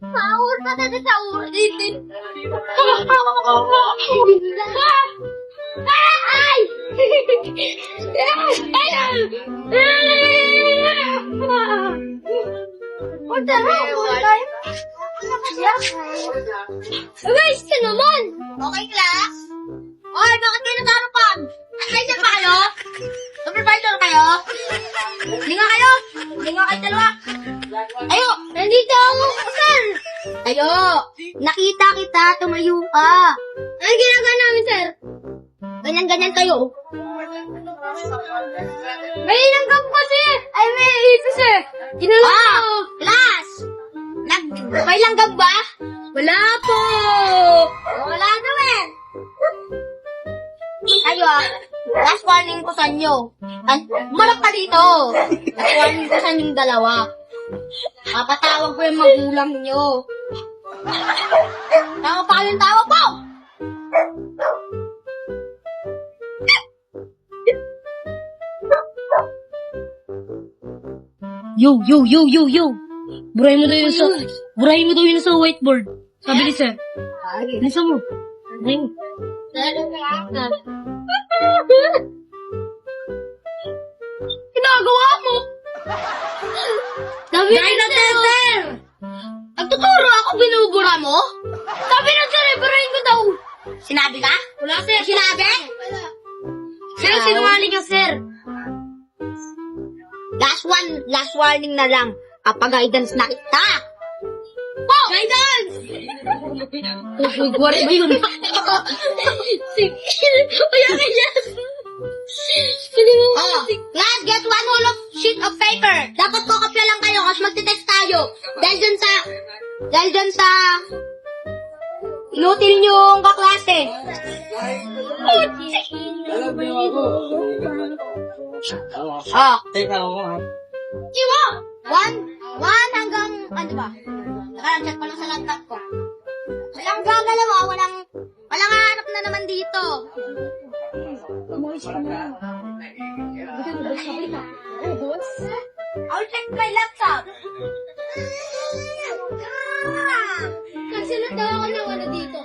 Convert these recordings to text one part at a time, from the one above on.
Sahur ka na sahur. Ay! Punta na ako. Guys, ka naman. Okay, class? Oy, bakit kayo nagkaroon? Advisor pa kayo? Supervisor kayo? Hindi nga kayo? Hindi nga kayo dalawa? Ayo, nandito ako, sir. Ayo, nakita kita, tumayo ka. Anong ginagawa namin, sir? Ganyan-ganyan kayo. May langgam kasi. Ay, may ipis eh. Class! May langgam ba? Wala po. Wala naman. Ayo last warning ko sa inyo. Marap ka dito. Last warning ko sa inyong dalawa. Papatawag ko yung magulang nyo. Tama pa kayong tawag po! Yo. Burahin mo daw yun sa whiteboard. Sabi ni sir. Nasa mo. Burahin mo. Ginagawa mo? Sabi na sir! Nagtuturo ako, binubura mo? Sabi na sir, iburahin ko daw. Sinabi ka? Wala sir. Sinabi? Wala. Sir, sinungaling ka, sir. Last warning na lang. Guidance na kita. Po! Guidance! Buwari ba yun? Sige. Class, get one whole of sheet of paper. Dapat po kopya lang kayo kasi magte-text tayo. Dahil dyan sa inutil niyong kaklase. Iwa! One hanggang, ano ba? Nakalansyat pa lang sa laptop ko. Walang gagalaw, walang hanap na naman dito. I'll check my laptop. Nagsunod daw ako ng ano dito.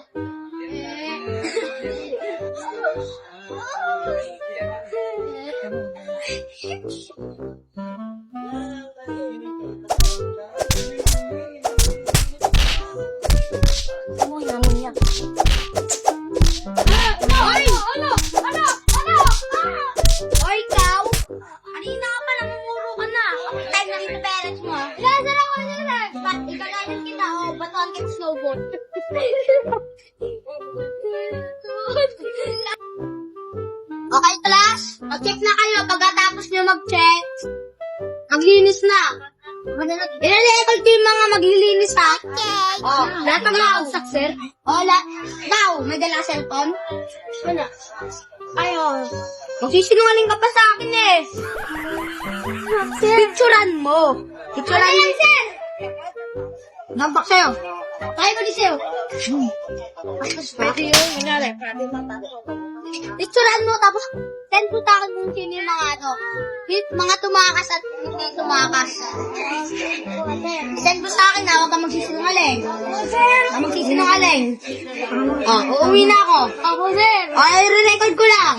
Oy, ikaw! Kanina ka pa, namumuro ka na. Time na yung parents mo. Saan ako nila? Ikagayan kita, batuan kita snowboard. Okay, class? Mag-check na kayo. Pagkatapos nyo mag-check, maglinis na. Ilalekal ko yung mga maglilinis, ha? Okay. Lahat ng mausap, sir? Daw, may dala cellphone? Wala. Ayun. Magsisinungaling ka pa sa akin, eh. Picturean mo. Picturean mo. Sir? Nambak sa'yo. Tayo ko di sa'yo. Pwede yun. Kunyari. Picturean mo, tapos send mo sa akin kung sino yung mga tumakas at hindi tumakas. Send mo sa akin na, huwag kang magsisinungaling. Huwag kang magsisinungaling. Uuwi na ako. Ako, sir. I-record ko lang.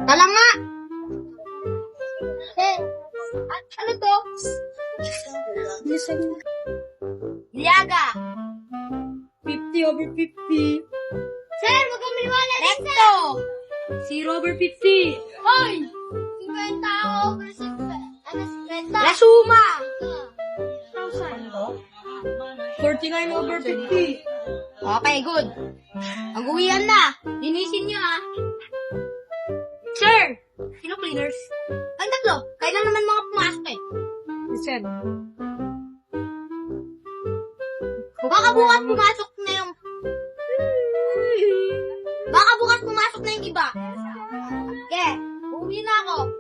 Tala nga. Ano to? Liaga. 50 over 50. Sir, wag kang maniwala. Recto. 0 over 50. Hoy! 50 over 50. La suma. 49 over 50. Okay, good. Mag-uwian na. Linisin niyo, ha. Sir! Sino cleaners? Ang tatlo. Kailan naman mga pumasok, eh? Sir. Baka bukas pumasok na yung... Baka bukas pumasok na yung iba. Okay, uwi na ako.